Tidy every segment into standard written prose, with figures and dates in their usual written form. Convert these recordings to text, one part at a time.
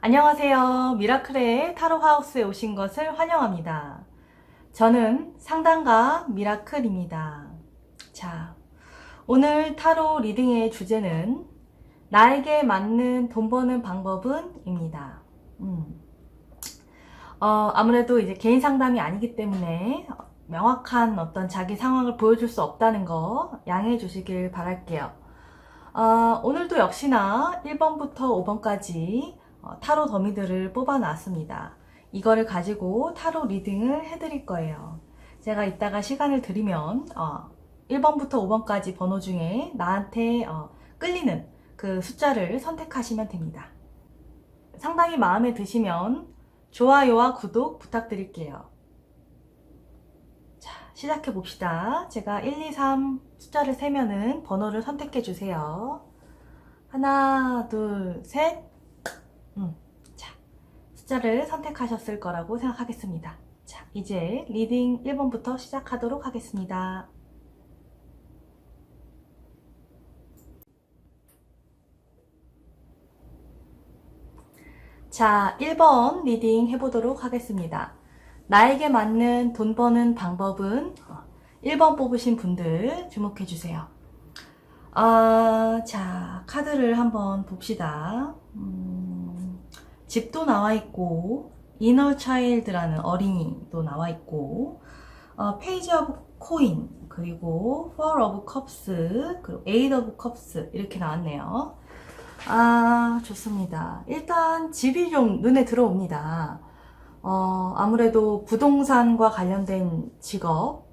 안녕하세요. 미라클의 타로 하우스에 오신 것을 환영합니다. 저는 상담가 미라클입니다. 자, 오늘 타로 리딩의 주제는 나에게 맞는 돈 버는 방법은? 입니다. 아무래도 이제 개인 상담이 아니기 때문에 명확한 어떤 자기 상황을 보여줄 수 없다는 거 양해해 주시길 바랄게요. 오늘도 역시나 1번부터 5번까지 타로 더미들을 뽑아 놨습니다. 이거를 가지고 타로 리딩을 해드릴 거예요. 제가 이따가 시간을 드리면 1번부터 5번까지 번호 중에 나한테 끌리는 그 숫자를 선택하시면 됩니다. 상당히 마음에 드시면 좋아요와 구독 부탁드릴게요. 자, 시작해 봅시다. 제가 1, 2, 3 숫자를 세면은 번호를 선택해 주세요. 하나, 둘, 셋. 자, 숫자를 선택하셨을 거라고 생각하겠습니다. 자, 이제 리딩 1번부터 시작하도록 하겠습니다. 자, 1번 리딩 해보도록 하겠습니다. 나에게 맞는 돈 버는 방법은? 1번 뽑으신 분들 주목해주세요. 자, 카드를 한번 봅시다. 집도 나와 있고, 이너 차일드라는 어린이도 나와 있고, 페이지 오브 코인, 그리고 4 오브 컵스, 그리고 8 오브 컵스 이렇게 나왔네요. 좋습니다. 일단 집이 좀 눈에 들어옵니다. 아무래도 부동산과 관련된 직업,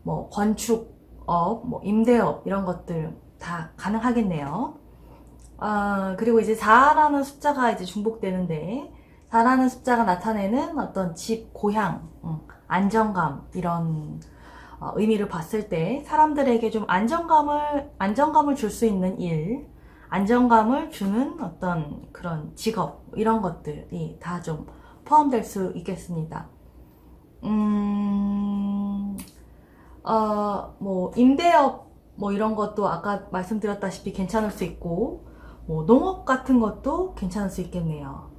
뭐 건축업, 뭐 임대업 이런 것들 다 가능하겠네요. 그리고 이제 4라는 숫자가 이제 중복되는데 4라는 숫자가 나타내는 어떤 집, 고향, 안정감 이런 의미를 봤을 때 사람들에게 좀 안정감을 줄 수 있는 일, 안정감을 주는 어떤 그런 직업 이런 것들이 다 좀 포함될 수 있겠습니다. 뭐 임대업 뭐 이런 것도 아까 말씀드렸다시피 괜찮을 수 있고 뭐 농업 같은 것도 괜찮을 수 있겠네요.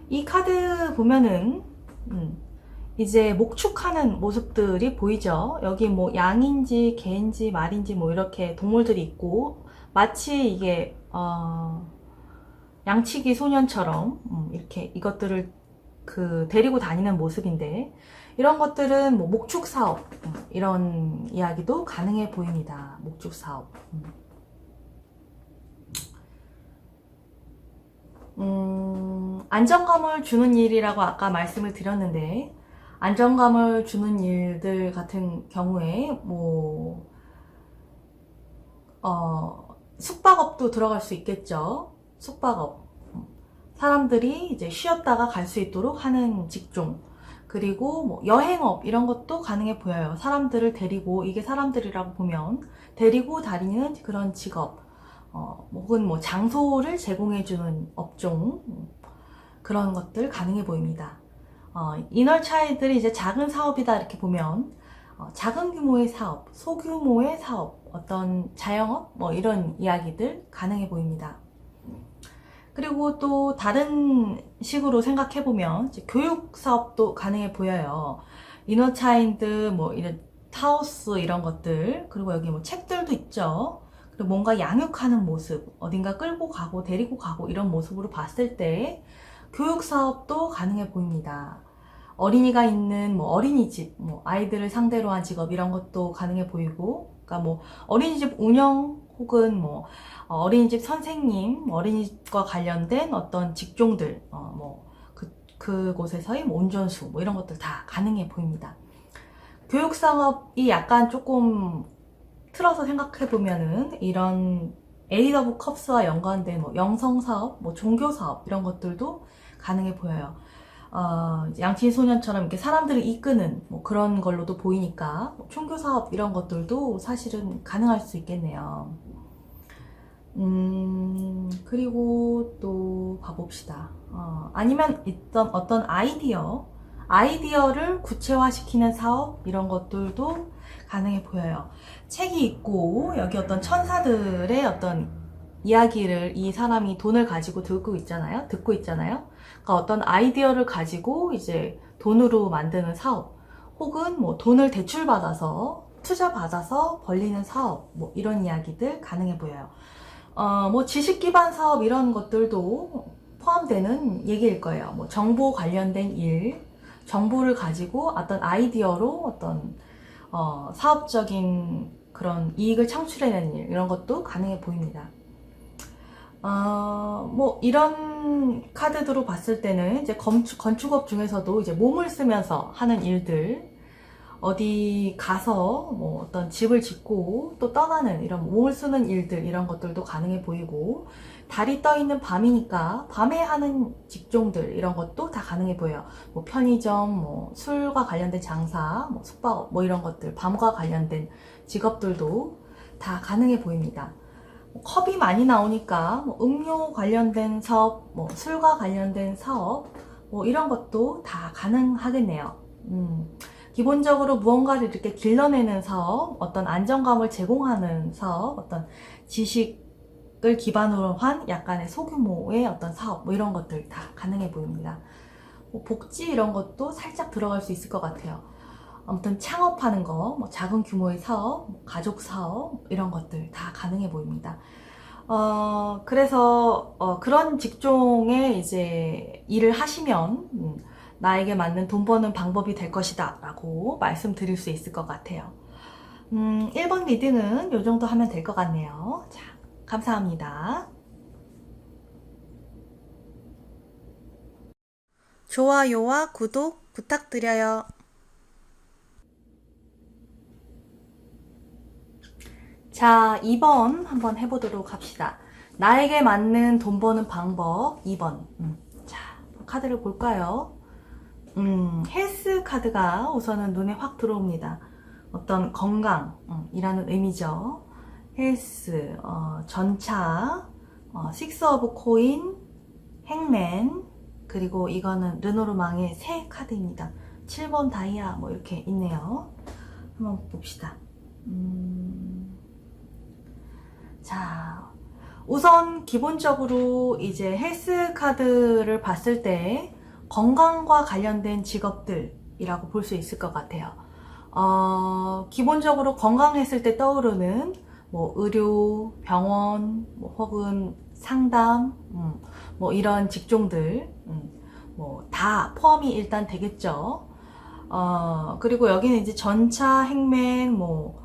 이 카드 보면은 이제 목축하는 모습들이 보이죠. 여기 뭐 양인지 개인지 말인지 뭐 이렇게 동물들이 있고 마치 이게 양치기 소년처럼 이렇게 이것들을 데리고 다니는 모습인데 이런 것들은 뭐 목축 사업 이런 이야기도 가능해 보입니다. 목축 사업. 안정감을 주는 일이라고 아까 말씀을 드렸는데 안정감을 주는 일들 같은 경우에 뭐 숙박업도 들어갈 수 있겠죠. 숙박업. 사람들이 이제 쉬었다가 갈 수 있도록 하는 직종. 그리고 뭐 여행업 이런 것도 가능해 보여요. 사람들을 데리고, 이게 사람들이라고 보면 데리고 다니는 그런 직업. 혹은 뭐 장소를 제공해주는 업종. 그런 것들 가능해 보입니다. 이너 차이들이 이제 작은 사업이다 이렇게 보면 작은 규모의 사업, 소규모의 사업, 어떤 자영업 뭐 이런 이야기들 가능해 보입니다. 그리고 또 다른 식으로 생각해 보면 교육 사업도 가능해 보여요. 이너 차일드 뭐 이런 하우스 이런 것들, 그리고 여기 뭐 책들도 있죠. 그리고 뭔가 양육하는 모습, 어딘가 끌고 가고 데리고 가고 이런 모습으로 봤을 때 교육 사업도 가능해 보입니다. 어린이가 있는 뭐 어린이집, 뭐 아이들을 상대로 한 직업 이런 것도 가능해 보이고, 그러니까 뭐 어린이집 운영 혹은 뭐 어린이집 선생님, 어린이집과 관련된 어떤 직종들, 뭐 그곳에서의 뭐 운전수 뭐 이런 것들 다 가능해 보입니다. 교육 사업이 약간 조금 틀어서 생각해 보면은 이런 에이드 오브 컵스와 연관된 뭐 영성 사업, 뭐 종교 사업 이런 것들도 가능해 보여요. 양친소년처럼 이렇게 사람들을 이끄는 뭐 그런 걸로도 보이니까 총교 사업 이런 것들도 사실은 가능할 수 있겠네요. 그리고 또 봐봅시다. 아니면 어떤 아이디어를 구체화시키는 사업 이런 것들도 가능해 보여요. 책이 있고 여기 어떤 천사들의 어떤 이야기를 이 사람이 돈을 가지고 듣고 있잖아요. 그러니까 어떤 아이디어를 가지고 이제 돈으로 만드는 사업, 혹은 뭐 돈을 대출받아서 투자 받아서 벌리는 사업, 뭐 이런 이야기들 가능해 보여요. 뭐 지식 기반 사업 이런 것들도 포함되는 얘기일 거예요. 뭐 정보 관련된 일, 정보를 가지고 어떤 아이디어로 어떤 사업적인 그런 이익을 창출해내는 일, 이런 것도 가능해 보입니다. 뭐 이런 카드로 봤을 때는 이제 건축업 중에서도 이제 몸을 쓰면서 하는 일들, 어디 가서 뭐 어떤 집을 짓고 또 떠나는 이런 몸을 쓰는 일들, 이런 것들도 가능해 보이고, 달이 떠 있는 밤이니까 밤에 하는 직종들 이런 것도 다 가능해 보여요. 뭐 편의점, 뭐 술과 관련된 장사, 뭐 숙박업, 뭐 이런 것들, 밤과 관련된 직업들도 다 가능해 보입니다. 컵이 많이 나오니까 뭐 음료 관련된 사업, 뭐 술과 관련된 사업, 뭐 이런 것도 다 가능하겠네요. 기본적으로 무언가를 이렇게 길러내는 사업, 어떤 안정감을 제공하는 사업, 어떤 지식을 기반으로 한 약간의 소규모의 어떤 사업, 뭐 이런 것들 다 가능해 보입니다. 뭐 복지 이런 것도 살짝 들어갈 수 있을 것 같아요. 아무튼 창업하는 거, 뭐 작은 규모의 사업, 뭐 가족 사업, 이런 것들 다 가능해 보입니다. 그래서 그런 직종에 이제 일을 하시면 나에게 맞는 돈 버는 방법이 될 것이다 라고 말씀드릴 수 있을 것 같아요. 1번 리딩은 이 정도 하면 될 것 같네요. 자, 감사합니다. 좋아요와 구독 부탁드려요. 자, 2번 한번 해보도록 합시다. 나에게 맞는 돈 버는 방법 2번. 자, 카드를 볼까요? 헬스 카드가 우선은 눈에 확 들어옵니다. 어떤 건강이라는 의미죠. 헬스, 전차, 식스 오브 코인, 행맨, 그리고 이거는 르노르망의 새 카드입니다. 7번 다이아 뭐 이렇게 있네요. 한번 봅시다. 자, 우선 기본적으로 이제 헬스 카드를 봤을 때 건강과 관련된 직업들이라고 볼 수 있을 것 같아요. 기본적으로 건강했을 때 떠오르는 뭐 의료, 병원, 뭐 혹은 상담, 뭐 이런 직종들, 뭐 다 포함이 일단 되겠죠. 그리고 여기는 이제 전차, 행맨, 뭐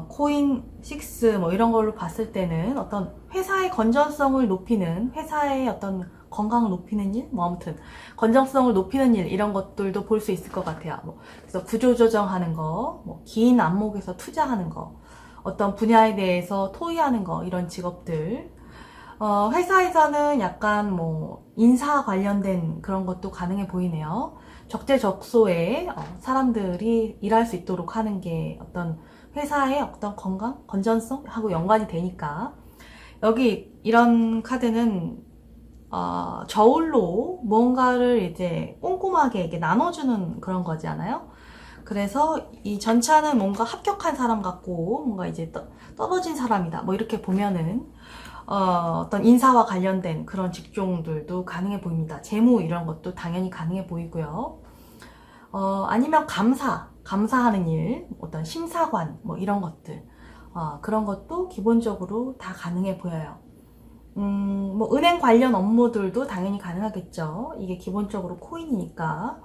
코인 6, 뭐 이런 걸로 봤을 때는 어떤 회사의 건전성을 높이는, 회사의 어떤 건강을 높이는 일, 뭐 아무튼 건전성을 높이는 일, 이런 것들도 볼 수 있을 것 같아요. 뭐 그래서 구조조정하는 거, 뭐 긴 안목에서 투자하는 거, 어떤 분야에 대해서 토의하는 거, 이런 직업들. 회사에서는 약간 뭐 인사 관련된 그런 것도 가능해 보이네요. 적재적소에 사람들이 일할 수 있도록 하는 게 어떤 회사의 어떤 건강, 건전성하고 연관이 되니까. 여기 이런 카드는 저울로 뭔가를 이제 꼼꼼하게 이렇게 나눠주는 그런 거잖아요. 그래서 이 전차는 뭔가 합격한 사람 같고, 뭔가 이제 떨어진 사람이다, 뭐 이렇게 보면은 어떤 인사와 관련된 그런 직종들도 가능해 보입니다. 재무 이런 것도 당연히 가능해 보이고요. 아니면 감사하는 일, 어떤 심사관, 뭐 이런 것들, 그런 것도 기본적으로 다 가능해 보여요. 뭐 은행 관련 업무들도 당연히 가능하겠죠. 이게 기본적으로 코인이니까.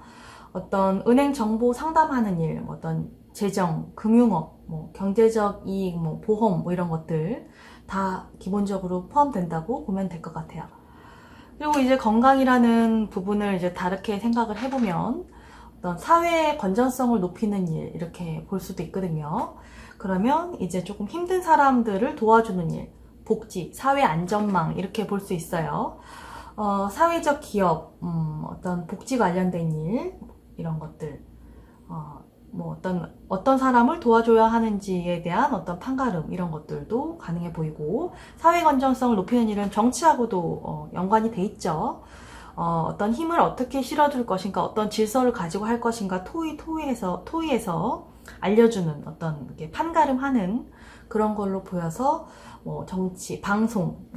어떤 은행 정보 상담하는 일, 뭐 어떤 재정, 금융업, 뭐 경제적 이익, 뭐 보험, 뭐 이런 것들 다 기본적으로 포함된다고 보면 될 것 같아요. 그리고 이제 건강이라는 부분을 이제 다르게 생각을 해보면 어떤 사회의 건전성을 높이는 일, 이렇게 볼 수도 있거든요. 그러면 이제 조금 힘든 사람들을 도와주는 일, 복지, 사회 안전망, 이렇게 볼 수 있어요. 사회적 기업, 어떤 복지 관련된 일, 이런 것들, 뭐 어떤 사람을 도와줘야 하는지에 대한 어떤 판가름, 이런 것들도 가능해 보이고, 사회 건전성을 높이는 일은 정치하고도 연관이 돼 있죠. 어떤 힘을 어떻게 실어줄 것인가, 어떤 질서를 가지고 할 것인가, 토의에서 알려주는 어떤 판가름하는 그런 걸로 보여서, 뭐 정치, 방송,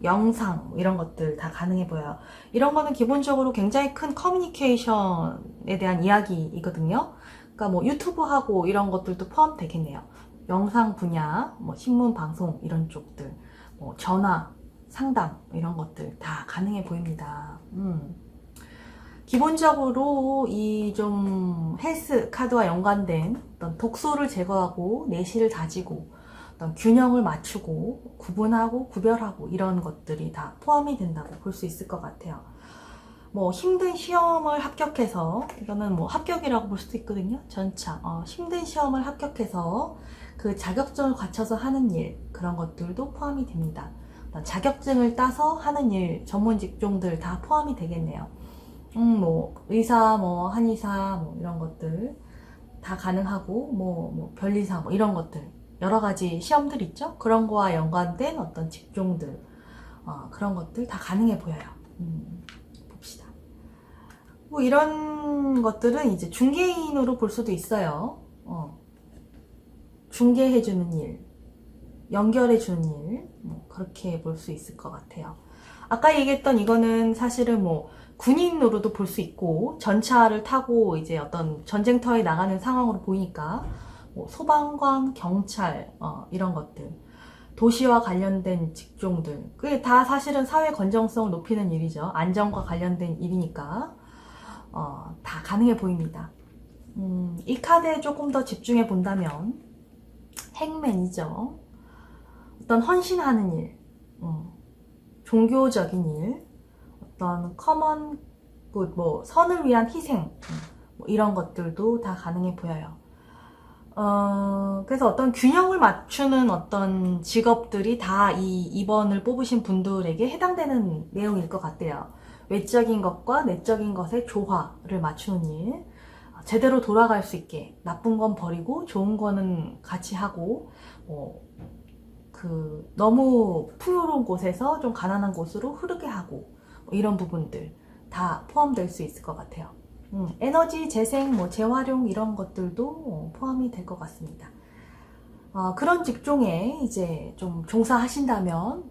영상 이런 것들 다 가능해 보여요. 이런 거는 기본적으로 굉장히 큰 커뮤니케이션에 대한 이야기이거든요. 그러니까 뭐 유튜브하고 이런 것들도 포함되겠네요. 영상 분야, 뭐 신문, 방송 이런 쪽들, 뭐 전화, 상담 이런 것들 다 가능해 보입니다. 기본적으로 이 좀 헬스 카드와 연관된 어떤 독소를 제거하고 내실을 다지고 어떤 균형을 맞추고 구분하고 구별하고 이런 것들이 다 포함이 된다고 볼 수 있을 것 같아요. 뭐 힘든 시험을 합격해서, 이거는 뭐 합격이라고 볼 수도 있거든요. 전차 힘든 시험을 합격해서 그 자격증을 갖춰서 하는 일, 그런 것들도 포함이 됩니다. 자격증을 따서 하는 일, 전문 직종들 다 포함이 되겠네요. 뭐 의사, 뭐 한의사, 뭐 이런 것들 다 가능하고, 뭐 변리사, 뭐 이런 것들, 여러 가지 시험들 있죠. 그런 거와 연관된 어떤 직종들, 그런 것들 다 가능해 보여요. 봅시다. 뭐 이런 것들은 이제 중개인으로 볼 수도 있어요. 중개해주는 일, 연결해주는 일, 뭐 그렇게 볼 수 있을 것 같아요. 아까 얘기했던 이거는 사실은 뭐 군인으로도 볼 수 있고, 전차를 타고 이제 어떤 전쟁터에 나가는 상황으로 보이니까, 뭐 소방관, 경찰, 이런 것들, 도시와 관련된 직종들, 그게 다 사실은 사회 건전성을 높이는 일이죠. 안전과 관련된 일이니까 다 가능해 보입니다. 이 카드에 조금 더 집중해 본다면 행맨이죠. 어떤 헌신하는 일, 종교적인 일, 어떤 커먼 굿, 뭐 선을 위한 희생, 뭐 이런 것들도 다 가능해 보여요. 그래서 어떤 균형을 맞추는 어떤 직업들이 다 이 2번을 뽑으신 분들에게 해당되는 내용일 것 같아요. 외적인 것과 내적인 것의 조화를 맞추는 일, 제대로 돌아갈 수 있게, 나쁜 건 버리고 좋은 거는 같이 하고, 너무 풍요로운 곳에서 좀 가난한 곳으로 흐르게 하고, 뭐 이런 부분들 다 포함될 수 있을 것 같아요. 에너지, 재생, 뭐 재활용 이런 것들도 포함이 될 것 같습니다. 그런 직종에 이제 좀 종사하신다면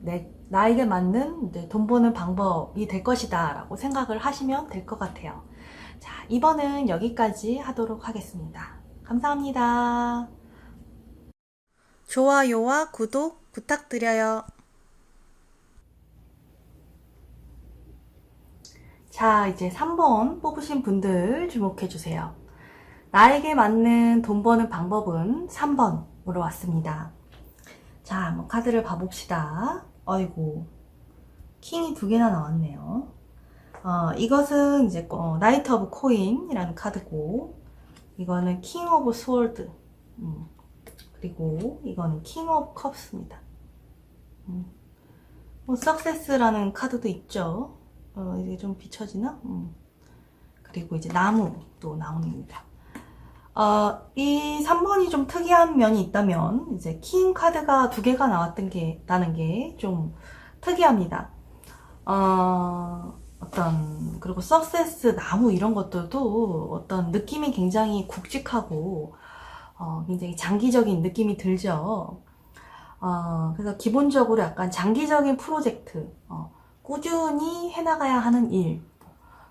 나에게 맞는 이제 돈 버는 방법이 될 것이다 라고 생각을 하시면 될 것 같아요. 자, 2번은 여기까지 하도록 하겠습니다. 감사합니다. 좋아요와 구독 부탁드려요. 자, 이제 3번 뽑으신 분들 주목해주세요. 나에게 맞는 돈 버는 방법은 3번으로 왔습니다. 자, 한번 카드를 봐봅시다. 어이구, 킹이 2개나 나왔네요. 이것은 이제 나이트 오브 코인이라는 카드고, 이거는 킹 오브 스월드, 그리고 이거는 킹 오브 컵스입니다. 뭐 석세스라는 카드도 있죠. 이게 좀 비춰지나? 그리고 이제 나무도 나옵니다. 이 3번이 좀 특이한 면이 있다면, 이제 킹 카드가 2개가 나는 게 좀 특이합니다. 그리고 석세스, 나무 이런 것들도 어떤 느낌이 굉장히 굵직하고, 굉장히 장기적인 느낌이 들죠. 그래서 기본적으로 약간 장기적인 프로젝트, 꾸준히 해나가야 하는 일,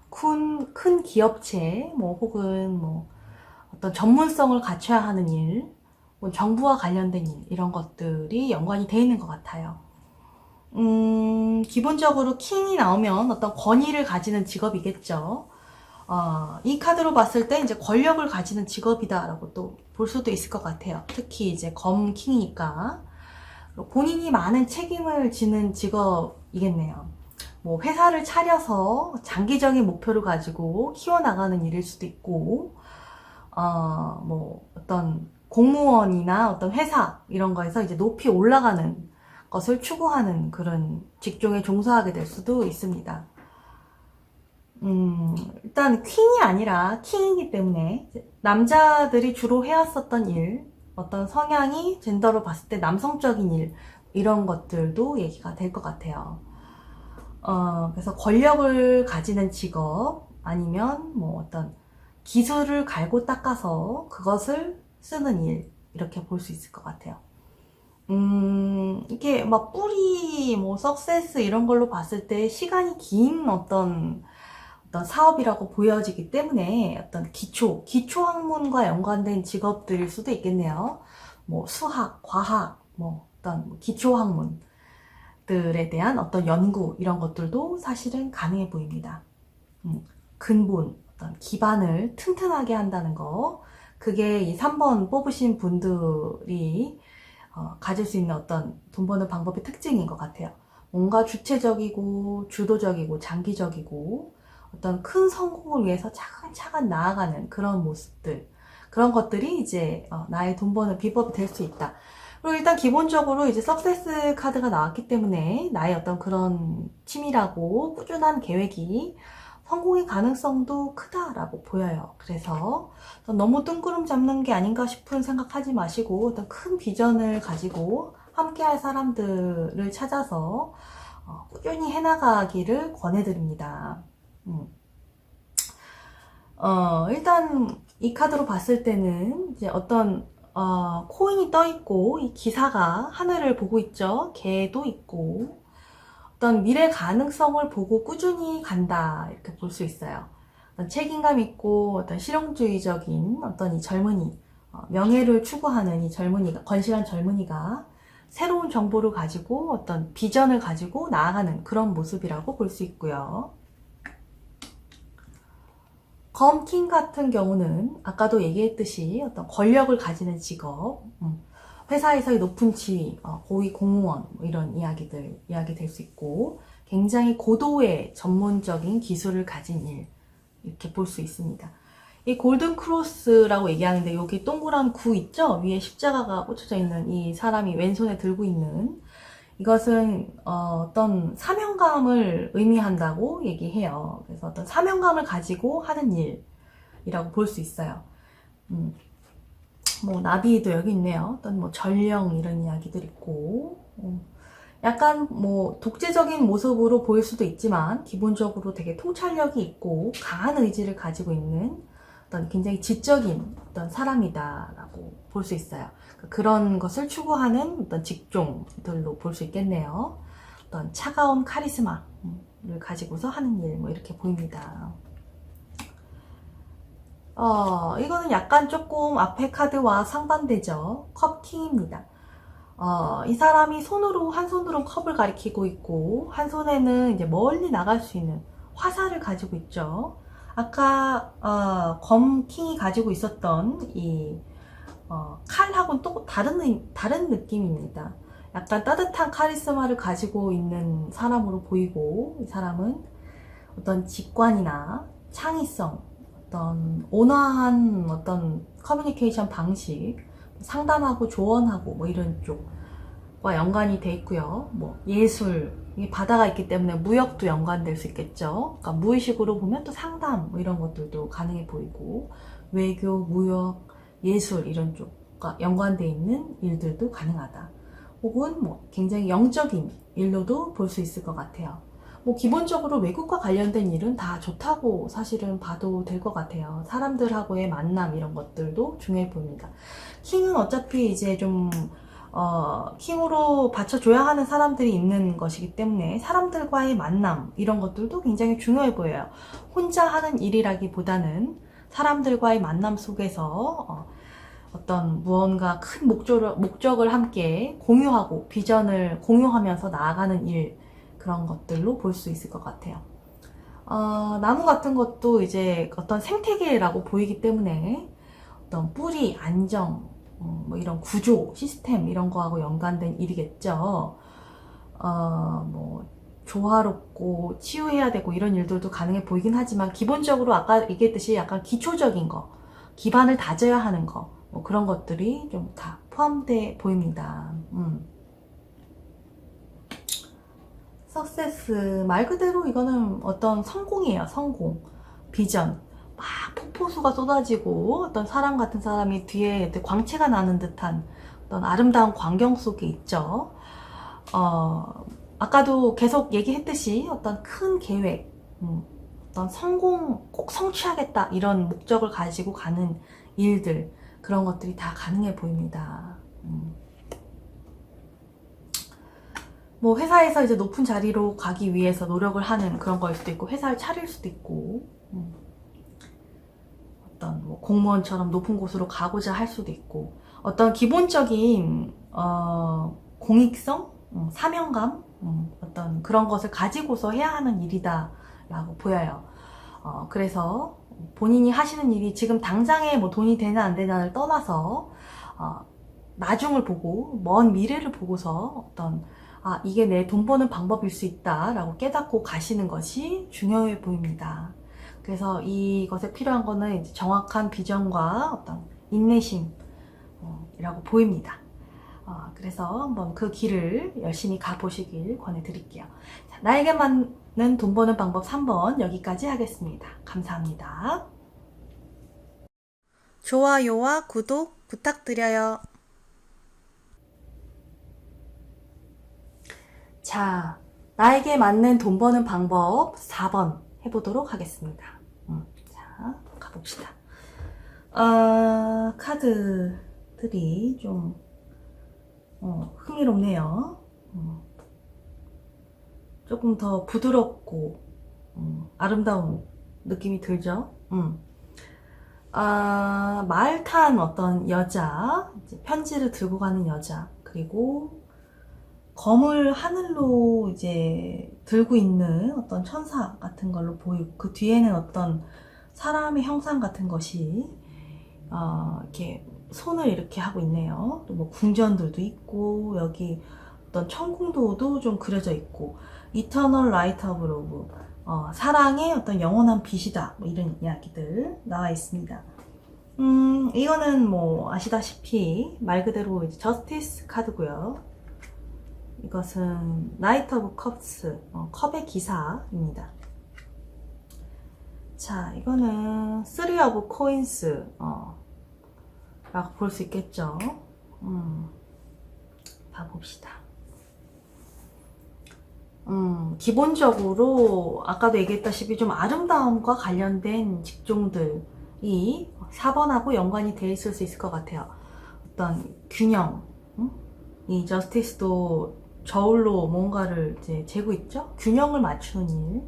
큰 기업체, 뭐, 혹은 뭐, 어떤 전문성을 갖춰야 하는 일, 뭐 정부와 관련된 일, 이런 것들이 연관이 되어 있는 것 같아요. 기본적으로 킹이 나오면 어떤 권위를 가지는 직업이겠죠. 이 카드로 봤을 때 이제 권력을 가지는 직업이다라고 또 볼 수도 있을 것 같아요. 특히 이제 검킹이니까. 본인이 많은 책임을 지는 직업이겠네요. 뭐 회사를 차려서 장기적인 목표를 가지고 키워나가는 일일 수도 있고, 뭐 어떤 공무원이나 어떤 회사 이런 거에서 이제 높이 올라가는 것을 추구하는 그런 직종에 종사하게 될 수도 있습니다. 일단 퀸이 아니라 킹이기 때문에 남자들이 주로 해왔었던 일, 어떤 성향이 젠더로 봤을 때 남성적인 일, 이런 것들도 얘기가 될 것 같아요. 그래서 권력을 가지는 직업, 아니면 뭐 어떤 기술을 갈고 닦아서 그것을 쓰는 일, 이렇게 볼 수 있을 것 같아요. 이게 막 뿌리, 뭐, 석세스 이런 걸로 봤을 때 시간이 긴 어떤 사업이라고 보여지기 때문에 어떤 기초 학문과 연관된 직업들일 수도 있겠네요. 뭐, 수학, 과학, 뭐, 어떤 기초 학문들에 대한 어떤 연구, 이런 것들도 사실은 가능해 보입니다. 근본, 어떤 기반을 튼튼하게 한다는 거. 그게 이 3번 뽑으신 분들이 가질 수 있는 어떤 돈 버는 방법의 특징인 것 같아요. 뭔가 주체적이고 주도적이고 장기적이고 어떤 큰 성공을 위해서 차근차근 나아가는 그런 모습들, 그런 것들이 이제 나의 돈 버는 비법이 될 수 있다. 그리고 일단 기본적으로 이제 석세스 카드가 나왔기 때문에 나의 어떤 그런 치밀하고 꾸준한 계획이 성공의 가능성도 크다라고 보여요. 그래서 너무 뜬구름 잡는 게 아닌가 싶은 생각하지 마시고 어떤 큰 비전을 가지고 함께할 사람들을 찾아서 꾸준히 해나가기를 권해드립니다. 일단 이 카드로 봤을 때는 이제 어떤 코인이 떠 있고 이 기사가 하늘을 보고 있죠. 개도 있고 어떤 미래 가능성을 보고 꾸준히 간다, 이렇게 볼 수 있어요. 어떤 책임감 있고 어떤 실용주의적인 어떤 이 젊은이, 명예를 추구하는 이 젊은이가, 건실한 젊은이가 새로운 정보를 가지고 어떤 비전을 가지고 나아가는 그런 모습이라고 볼 수 있고요. 검킹 같은 경우는 아까도 얘기했듯이 어떤 권력을 가지는 직업, 회사에서의 높은 지위, 고위 공무원, 뭐 이런 이야기 될 수 있고, 굉장히 고도의 전문적인 기술을 가진 일, 이렇게 볼 수 있습니다. 이 골든 크로스라고 얘기하는데, 여기 동그란 구 있죠? 위에 십자가가 꽂혀져 있는 이 사람이 왼손에 들고 있는, 이것은 어떤 사명감을 의미한다고 얘기해요. 그래서 어떤 사명감을 가지고 하는 일이라고 볼 수 있어요. 뭐 나비도 여기 있네요. 어떤 뭐 전령 이런 이야기들 있고, 약간 뭐 독재적인 모습으로 보일 수도 있지만 기본적으로 되게 통찰력이 있고 강한 의지를 가지고 있는 어떤 굉장히 지적인 어떤 사람이다라고 볼 수 있어요. 그런 것을 추구하는 어떤 직종들로 볼 수 있겠네요. 어떤 차가운 카리스마를 가지고서 하는 일, 뭐 이렇게 보입니다. 이거는 약간 조금 앞에 카드와 상반되죠. 컵킹입니다. 이 사람이 한 손으로 컵을 가리키고 있고, 한 손에는 이제 멀리 나갈 수 있는 화살을 가지고 있죠. 아까, 검킹이 가지고 있었던 칼하고는 또 다른 느낌입니다. 약간 따뜻한 카리스마를 가지고 있는 사람으로 보이고, 이 사람은 어떤 직관이나 창의성, 어떤 온화한 어떤 커뮤니케이션 방식, 상담하고 조언하고 뭐 이런 쪽과 연관이 돼 있고요. 뭐 예술, 이게 바다가 있기 때문에 무역도 연관될 수 있겠죠. 그러니까 무의식으로 보면 또 상담 뭐 이런 것들도 가능해 보이고, 외교, 무역, 예술 이런 쪽과 연관돼 있는 일들도 가능하다. 혹은 뭐 굉장히 영적인 일로도 볼 수 있을 것 같아요. 뭐 기본적으로 외국과 관련된 일은 다 좋다고 사실은 봐도 될 것 같아요. 사람들하고의 만남 이런 것들도 중요해 보입니다. 킹은 어차피 이제 좀 킹으로 받쳐줘야 하는 사람들이 있는 것이기 때문에 사람들과의 만남 이런 것들도 굉장히 중요해 보여요. 혼자 하는 일이라기보다는 사람들과의 만남 속에서 어떤 무언가 큰 목적을 함께 공유하고 비전을 공유하면서 나아가는 일, 그런 것들로 볼 수 있을 것 같아요. 나무 같은 것도 이제 어떤 생태계라고 보이기 때문에 어떤 뿌리, 안정, 뭐 이런 구조, 시스템 이런 거하고 연관된 일이겠죠. 뭐 조화롭고 치유해야 되고 이런 일들도 가능해 보이긴 하지만 기본적으로 아까 얘기했듯이 약간 기초적인 거, 기반을 다져야 하는 거, 뭐 그런 것들이 좀 다 포함돼 보입니다. 석세스 말 그대로 이거는 어떤 성공이에요. 성공, 비전. 막 폭포수가 쏟아지고 어떤 사람 같은 사람이 뒤에 광채가 나는 듯한 어떤 아름다운 광경 속에 있죠. 아까도 계속 얘기했듯이 어떤 큰 계획, 어떤 성공, 꼭 성취하겠다 이런 목적을 가지고 가는 일들, 그런 것들이 다 가능해 보입니다. 뭐 회사에서 이제 높은 자리로 가기 위해서 노력을 하는 그런 거일 수도 있고, 회사를 차릴 수도 있고, 어떤 뭐 공무원처럼 높은 곳으로 가고자 할 수도 있고, 어떤 기본적인 공익성, 사명감, 어떤 그런 것을 가지고서 해야 하는 일이다 라고 보여요. 그래서 본인이 하시는 일이 지금 당장에 뭐 돈이 되나 안 되나를 떠나서 나중을 보고 먼 미래를 보고서 어떤 이게 내 돈 버는 방법일 수 있다 라고 깨닫고 가시는 것이 중요해 보입니다. 그래서 이것에 필요한 거는 이제 정확한 비전과 어떤 인내심 이라고 보입니다. 그래서 한번 그 길을 열심히 가보시길 권해드릴게요. 자, 나에게 맞는 돈 버는 방법 3번 여기까지 하겠습니다. 감사합니다. 좋아요와 구독 부탁드려요. 자, 나에게 맞는 돈 버는 방법 4번 해보도록 하겠습니다. 자, 가봅시다. 카드들이 좀 흥미롭네요. 조금 더 부드럽고 아름다운 느낌이 들죠. 말 탄 어떤 여자, 이제 편지를 들고 가는 여자, 그리고 검을 하늘로 이제 들고 있는 어떤 천사 같은 걸로 보이고, 그 뒤에는 어떤 사람의 형상 같은 것이 이렇게 손을 이렇게 하고 있네요. 또 뭐 궁전들도 있고, 여기 어떤 천궁도도 좀 그려져 있고, 이터널 라이트 오브 러브, 사랑의 어떤 영원한 빛이다, 뭐 이런 이야기들 나와 있습니다. 이거는 뭐 아시다시피 말 그대로 이제 저스티스 카드고요. 이것은 나이트 오브 컵스, 컵의 기사입니다. 자, 이거는 3 오브 코인스 라고 볼 수 있겠죠. 봐봅시다. 기본적으로 아까도 얘기했다시피 좀 아름다움과 관련된 직종들이 4번하고 연관이 돼 있을 수 있을 것 같아요. 어떤 균형, 이 저스티스도 저울로 뭔가를 이제 재고 있죠. 균형을 맞추는 일,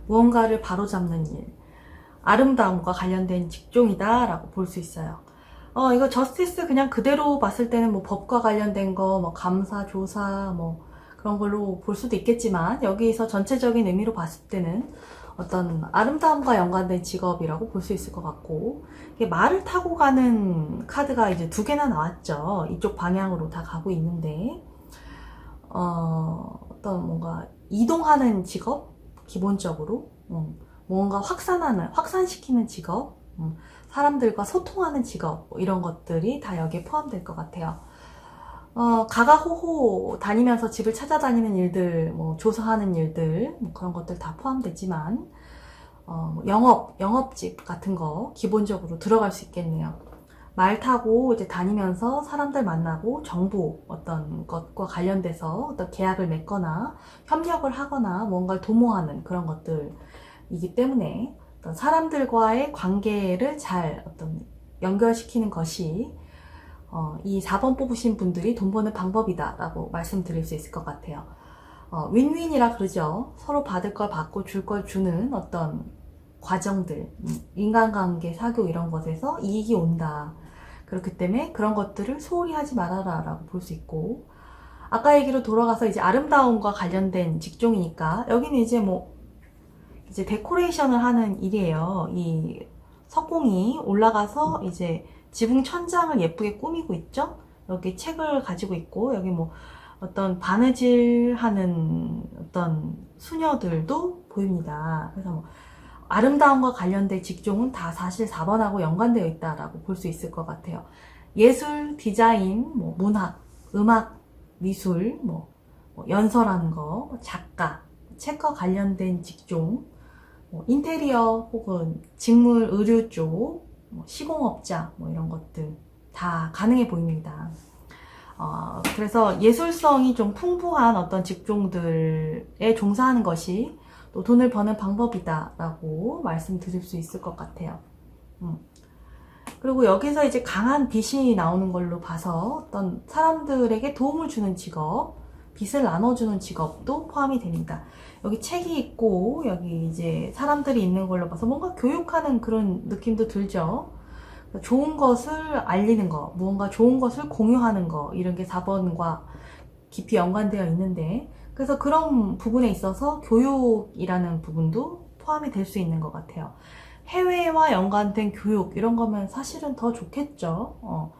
무언가를 바로잡는 일, 아름다움과 관련된 직종이다 라고 볼 수 있어요. 이거 저스티스 그냥 그대로 봤을 때는 뭐 법과 관련된 거, 뭐 감사, 조사, 뭐 그런 걸로 볼 수도 있겠지만, 여기서 전체적인 의미로 봤을 때는 어떤 아름다움과 연관된 직업이라고 볼 수 있을 것 같고, 이게 말을 타고 가는 카드가 이제 2개나 나왔죠. 이쪽 방향으로 다 가고 있는데, 어떤 뭔가 이동하는 직업? 기본적으로. 뭔가 확산시키는 직업? 사람들과 소통하는 직업, 뭐 이런 것들이 다 여기에 포함될 것 같아요. 가가호호 다니면서 집을 찾아다니는 일들, 뭐 조사하는 일들, 뭐 그런 것들 다 포함되지만, 뭐 영업집 같은 거 기본적으로 들어갈 수 있겠네요. 말 타고 이제 다니면서 사람들 만나고 정보 어떤 것과 관련돼서 어떤 계약을 맺거나 협력을 하거나 뭔가를 도모하는 그런 것들이기 때문에, 어떤 사람들과의 관계를 잘 어떤 연결시키는 것이 이 4번 뽑으신 분들이 돈 버는 방법이다 라고 말씀드릴 수 있을 것 같아요. 윈윈이라 그러죠. 서로 받을 걸 받고 줄 걸 주는 어떤 과정들, 인간관계, 사교 이런 것에서 이익이 온다. 그렇기 때문에 그런 것들을 소홀히 하지 말아라 라고 볼 수 있고, 아까 얘기로 돌아가서 이제 아름다움과 관련된 직종이니까, 여기는 이제 뭐 이제 데코레이션을 하는 일이에요. 이 석공이 올라가서 이제 지붕 천장을 예쁘게 꾸미고 있죠. 여기 책을 가지고 있고, 여기 뭐 어떤 바느질 하는 어떤 수녀들도 보입니다. 그래서 뭐 아름다움과 관련된 직종은 다 사실 4번하고 연관되어 있다라고 볼 수 있을 것 같아요. 예술, 디자인, 뭐 문학, 음악, 미술, 뭐 연설하는 거, 작가, 책과 관련된 직종, 인테리어 혹은 직물 의류 쪽, 시공업자 이런 것들 다 가능해 보입니다. 그래서 예술성이 좀 풍부한 어떤 직종들에 종사하는 것이 또 돈을 버는 방법이다라고 말씀드릴 수 있을 것 같아요. 그리고 여기서 이제 강한 빚이 나오는 걸로 봐서 어떤 사람들에게 도움을 주는 직업, 빚을 나눠주는 직업도 포함이 됩니다. 여기 책이 있고 여기 이제 사람들이 있는 걸로 봐서 뭔가 교육하는 그런 느낌도 들죠. 좋은 것을 알리는 거, 무언가 좋은 것을 공유하는 거, 이런 게 4번과 깊이 연관되어 있는데, 그래서 그런 부분에 있어서 교육이라는 부분도 포함이 될 수 있는 것 같아요. 해외와 연관된 교육 이런 거면 사실은 더 좋겠죠.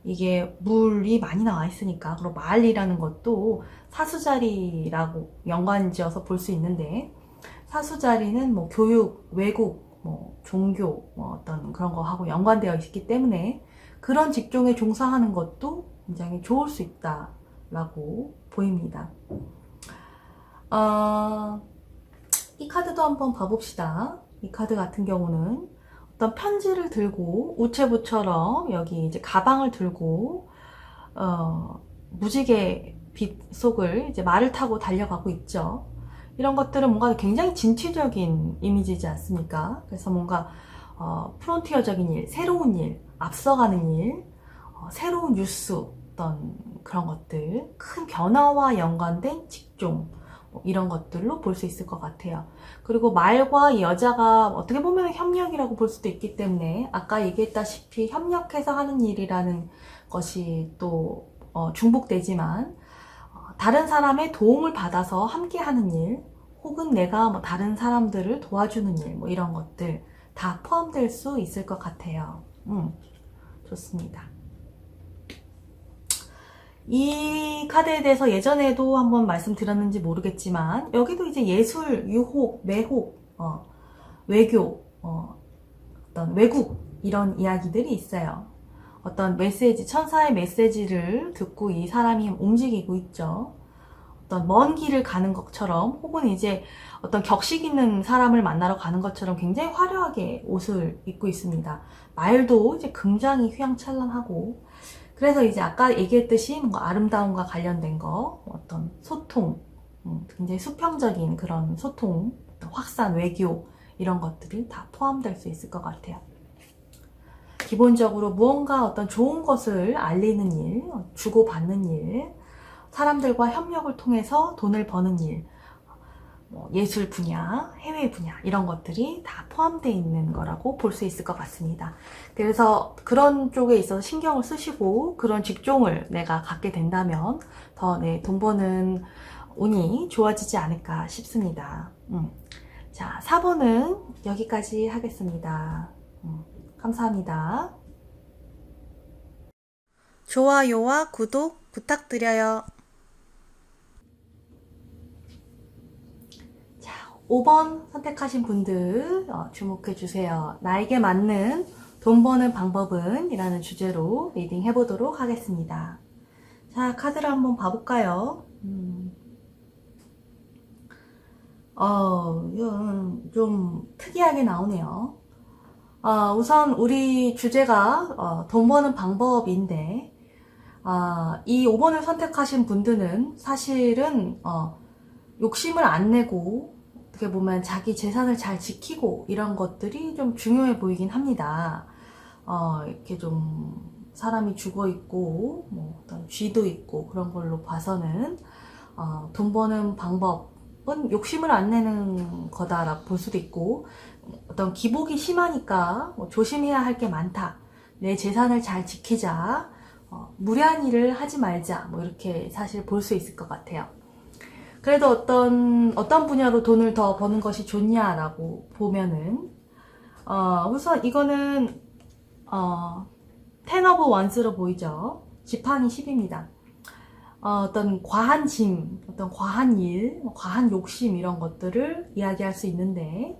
이게 물이 많이 나와 있으니까. 그리고 말이라는 것도 사수자리라고 연관지어서 볼 수 있는데, 사수자리는 뭐 교육, 외국, 종교, 어떤 그런 거하고 연관되어 있기 때문에 그런 직종에 종사하는 것도 굉장히 좋을 수 있다라고 보입니다. 이 카드도 한번 봐봅시다. 이 카드 같은 경우는 어떤 편지를 들고 우체부처럼 여기 이제 가방을 들고 무지개 빛 속을 이제 말을 타고 달려가고 있죠. 이런 것들은 뭔가 굉장히 진취적인 이미지지 않습니까? 그래서 뭔가 프론티어적인 일, 새로운 일, 앞서가는 일, 새로운 뉴스, 어떤 그런 것들, 큰 변화와 연관된 직종, 이런 것들로 볼 수 있을 것 같아요. 그리고 말과 이 여자가 어떻게 보면 협력이라고 볼 수도 있기 때문에 아까 얘기했다시피 협력해서 하는 일이라는 것이 또 중복되지만 다른 사람의 도움을 받아서 함께 하는 일, 혹은 내가 다른 사람들을 도와주는 일, 이런 것들 다 포함될 수 있을 것 같아요. 좋습니다. 이 카드에 대해서 예전에도 한번 말씀드렸는지 모르겠지만, 여기도 이제 예술, 유혹, 매혹, 외교, 어떤 외국, 이런 이야기들이 있어요. 어떤 메시지, 천사의 메시지를 듣고 이 사람이 움직이고 있죠. 어떤 먼 길을 가는 것처럼, 혹은 이제 어떤 격식 있는 사람을 만나러 가는 것처럼 굉장히 화려하게 옷을 입고 있습니다. 말도 이제 굉장히 휘황찬란하고, 그래서 이제 아까 얘기했듯이 뭔가 아름다움과 관련된 거, 어떤 소통, 굉장히 수평적인 그런 소통, 확산, 외교, 이런 것들이 다 포함될 수 있을 것 같아요. 기본적으로 무언가 어떤 좋은 것을 알리는 일, 주고받는 일, 사람들과 협력을 통해서 돈을 버는 일, 예술 분야, 해외 분야, 이런 것들이 다 포함되어 있는 거라고 볼 수 있을 것 같습니다. 그래서 그런 쪽에 있어서 신경을 쓰시고 그런 직종을 내가 갖게 된다면 더 돈 버는 운이 좋아지지 않을까 싶습니다. 자, 4번은 여기까지 하겠습니다. 감사합니다. 좋아요와 구독 부탁드려요. 5번 선택하신 분들 주목해 주세요. 나에게 맞는 돈 버는 방법은? 이라는 주제로 리딩 해보도록 하겠습니다. 자, 카드를 한번 봐볼까요? 이건 좀 특이하게 나오네요. 우선 우리 주제가 돈 버는 방법인데, 이 5번을 선택하신 분들은 사실은 욕심을 안 내고 어떻게 보면 자기 재산을 잘 지키고 이런 것들이 좀 중요해 보이긴 합니다. 이렇게 좀 사람이 죽어 있고 어떤 쥐도 있고 그런 걸로 봐서는 돈 버는 방법은 욕심을 안 내는 거다라고 볼 수도 있고, 어떤 기복이 심하니까 조심해야 할 게 많다, 내 재산을 잘 지키자, 무리한 일을 하지 말자, 이렇게 사실 볼 수 있을 것 같아요. 그래도 어떤 분야로 돈을 더 버는 것이 좋냐라고 보면은, 우선 이거는, 텐 오브 원스로 보이죠? 지팡이 10입니다. 어떤 과한 짐, 어떤 과한 일, 과한 욕심, 이런 것들을 이야기할 수 있는데,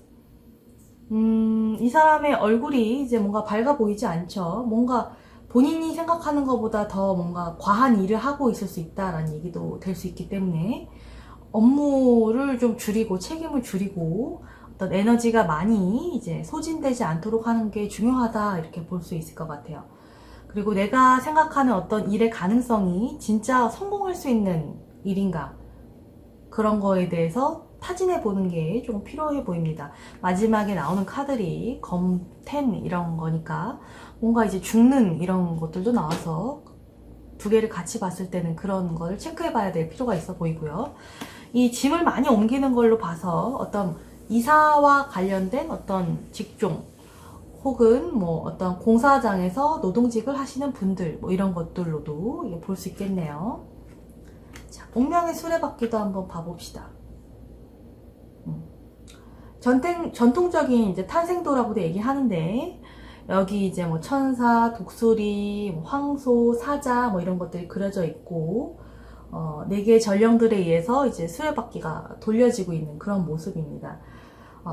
이 사람의 얼굴이 이제 뭔가 밝아 보이지 않죠? 뭔가 본인이 생각하는 것보다 더 뭔가 과한 일을 하고 있을 수 있다라는 얘기도 될 수 있기 때문에 업무를 좀 줄이고 책임을 줄이고 어떤 에너지가 많이 이제 소진되지 않도록 하는 게 중요하다 이렇게 볼 수 있을 것 같아요. 그리고 내가 생각하는 어떤 일의 가능성이 진짜 성공할 수 있는 일인가 그런 거에 대해서 타진해 보는 게 좀 필요해 보입니다. 마지막에 나오는 카드들이 검템 이런 거니까 뭔가 이제 죽는 이런 것들도 나와서 두 개를 같이 봤을 때는 그런 걸 체크해 봐야 될 필요가 있어 보이고요. 이 짐을 많이 옮기는 걸로 봐서 어떤 이사와 관련된 어떤 직종 혹은 뭐 어떤 공사장에서 노동직을 하시는 분들 뭐 이런 것들로도 볼 수 있겠네요. 자, 운명의 수레바퀴도 한번 봐봅시다. 전통적인 이제 탄생도라고도 얘기하는데 여기 이제 뭐 천사, 독수리, 뭐 황소, 사자 뭐 이런 것들이 그려져 있고 네 개의 전령들에 의해서 이제 수레바퀴가 돌려지고 있는 그런 모습입니다.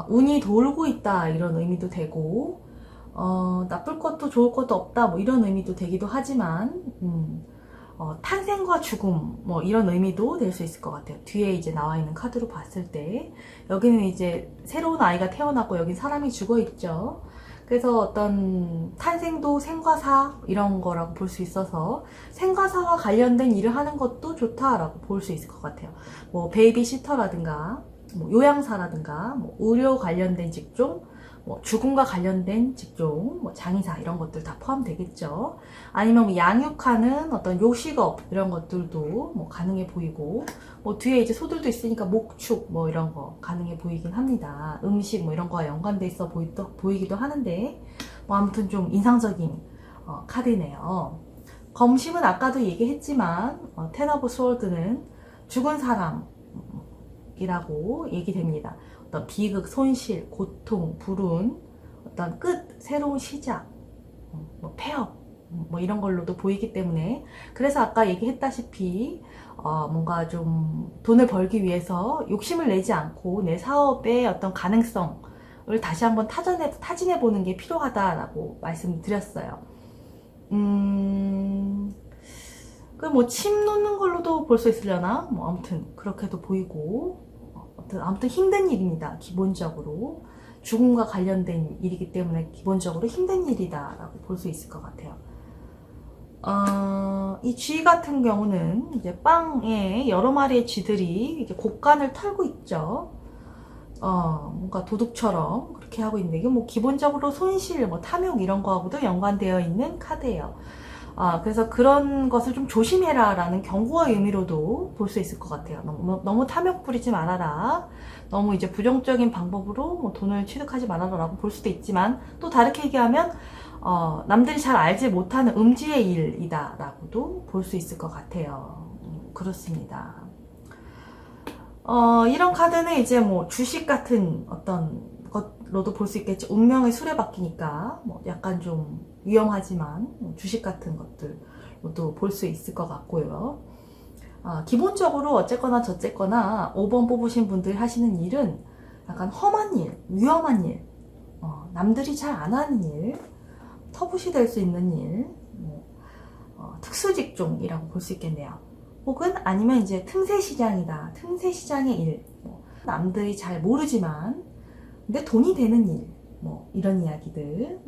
운이 돌고 있다 이런 의미도 되고 나쁠 것도 좋을 것도 없다 뭐 이런 의미도 되기도 하지만 탄생과 죽음 뭐 이런 의미도 될 수 있을 것 같아요. 뒤에 이제 나와 있는 카드로 봤을 때 여기는 이제 새로운 아이가 태어났고 여기 사람이 죽어 있죠. 그래서 어떤 탄생도 생과사 이런 거라고 볼 수 있어서 생과사와 관련된 일을 하는 것도 좋다라고 볼 수 있을 것 같아요. 뭐 베이비시터라든가 뭐 요양사라든가 뭐 의료 관련된 직종 뭐 죽음과 관련된 직종, 뭐 장의사 이런 것들 다 포함되겠죠. 아니면 뭐 양육하는 어떤 요식업 이런 것들도 뭐 가능해 보이고, 뭐 뒤에 이제 소들도 있으니까 목축 뭐 이런 거 가능해 보이긴 합니다. 음식 뭐 이런 거와 연관돼 있어 보이기도 하는데, 뭐 아무튼 좀 인상적인 카드네요. 검심은 아까도 얘기했지만 텐 오브 스월드는 죽은 사람이라고 얘기됩니다. 어떤 비극, 손실, 고통, 불운, 어떤 끝, 새로운 시작, 뭐 폐업, 뭐 이런 걸로도 보이기 때문에 그래서 아까 얘기했다시피 뭔가 좀 돈을 벌기 위해서 욕심을 내지 않고 내 사업의 어떤 가능성을 다시 한번 타진해 보는 게 필요하다라고 말씀드렸어요. 그 뭐 침 놓는 걸로도 볼 수 있으려나? 뭐 아무튼 그렇게도 보이고 아무튼 힘든 일입니다. 기본적으로 죽음과 관련된 일이기 때문에 기본적으로 힘든 일이다 라고 볼 수 있을 것 같아요. 이 쥐 같은 경우는 이제 빵에 여러 마리의 쥐들이 이렇게 곡간을 털고 있죠. 뭔가 도둑처럼 그렇게 하고 있는데 이게 뭐 기본적으로 손실, 뭐 탐욕 이런 거하고도 연관되어 있는 카드예요. 그래서 그런 것을 좀 조심해라 라는 경고의 의미로도 볼 수 있을 것 같아요. 너무 탐욕 부리지 말아라. 너무 이제 부정적인 방법으로 뭐 돈을 취득하지 말아라 라고 볼 수도 있지만 또 다르게 얘기하면 남들이 잘 알지 못하는 음지의 일이다 라고도 볼 수 있을 것 같아요. 그렇습니다. 이런 카드는 이제 뭐 주식 같은 어떤 것로도 볼 수 있겠죠. 운명의 수레바퀴니까 뭐 약간 좀 위험하지만 주식 같은 것들로도 볼 수 있을 것 같고요. 기본적으로 어쨌거나 저쨌거나 5번 뽑으신 분들이 하시는 일은 약간 험한 일, 위험한 일, 남들이 잘 안 하는 일, 터부시 될 수 있는 일, 특수 직종이라고 볼 수 있겠네요. 혹은 아니면 이제 틈새 시장이다. 틈새 시장의 일. 남들이 잘 모르지만 근데 돈이 되는 일. 뭐 이런 이야기들.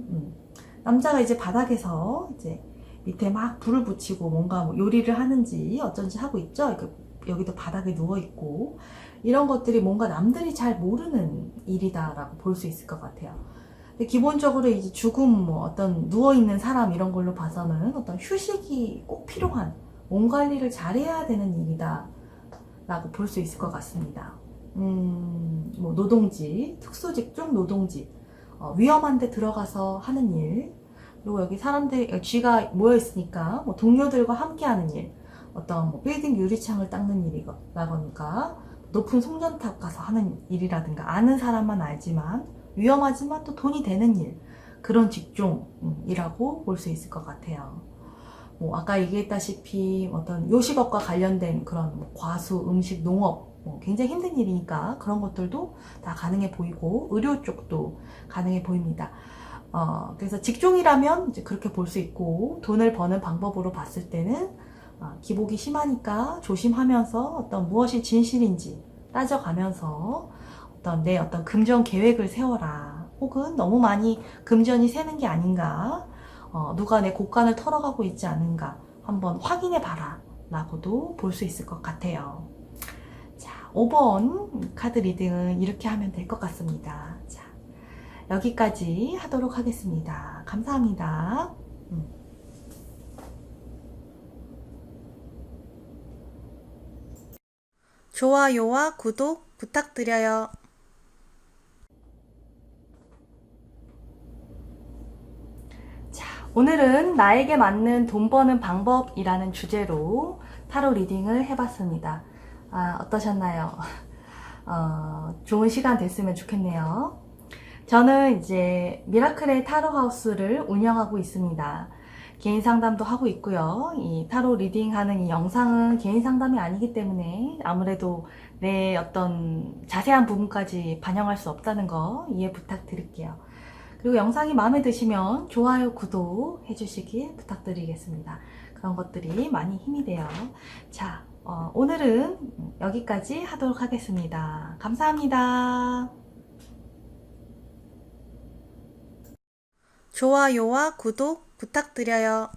남자가 이제 바닥에서 이제 밑에 막 불을 붙이고 뭔가 뭐 요리를 하는지 어쩐지 하고 있죠. 여기도 바닥에 누워 있고 이런 것들이 뭔가 남들이 잘 모르는 일이다라고 볼 수 있을 것 같아요. 근데 기본적으로 이제 죽음, 뭐 어떤 누워 있는 사람 이런 걸로 봐서는 어떤 휴식이 꼭 필요한 몸 관리를 잘해야 되는 일이다 라고 볼 수 있을 것 같습니다. 뭐 노동직, 특수직종 노동직, 위험한 데 들어가서 하는 일, 그리고 여기 사람들이 쥐가 모여 있으니까 뭐 동료들과 함께 하는 일, 어떤 뭐 빌딩 유리창을 닦는 일이라던가 높은 송전탑 가서 하는 일이라든가 아는 사람만 알지만 위험하지만 또 돈이 되는 일, 그런 직종이라고 볼 수 있을 것 같아요. 뭐 아까 얘기했다시피 어떤 요식업과 관련된 그런 뭐 과수, 음식, 농업 뭐 굉장히 힘든 일이니까 그런 것들도 다 가능해 보이고 의료 쪽도 가능해 보입니다. 그래서 직종이라면 이제 그렇게 볼 수 있고, 돈을 버는 방법으로 봤을 때는 기복이 심하니까 조심하면서 어떤 무엇이 진실인지 따져가면서 내 어떤 금전 계획을 세워라. 혹은 너무 많이 금전이 새는 게 아닌가, 누가 내 곳간을 털어가고 있지 않은가 한번 확인해 봐라 라고도 볼 수 있을 것 같아요. 자, 5번 카드 리딩은 이렇게 하면 될 것 같습니다. 자, 여기까지 하도록 하겠습니다. 감사합니다. 좋아요와 구독 부탁드려요. 자, 오늘은 나에게 맞는 돈 버는 방법이라는 주제로 타로 리딩을 해봤습니다. 어떠셨나요? 좋은 시간 됐으면 좋겠네요. 저는 이제 미라클의 타로 하우스를 운영하고 있습니다. 개인 상담도 하고 있고요. 이 타로 리딩 하는 이 영상은 개인 상담이 아니기 때문에 아무래도 내 어떤 자세한 부분까지 반영할 수 없다는 거 이해 부탁드릴게요. 그리고 영상이 마음에 드시면 좋아요, 구독 해주시길 부탁드리겠습니다. 그런 것들이 많이 힘이 돼요. 자, 오늘은 여기까지 하도록 하겠습니다. 감사합니다. 좋아요와 구독 부탁드려요.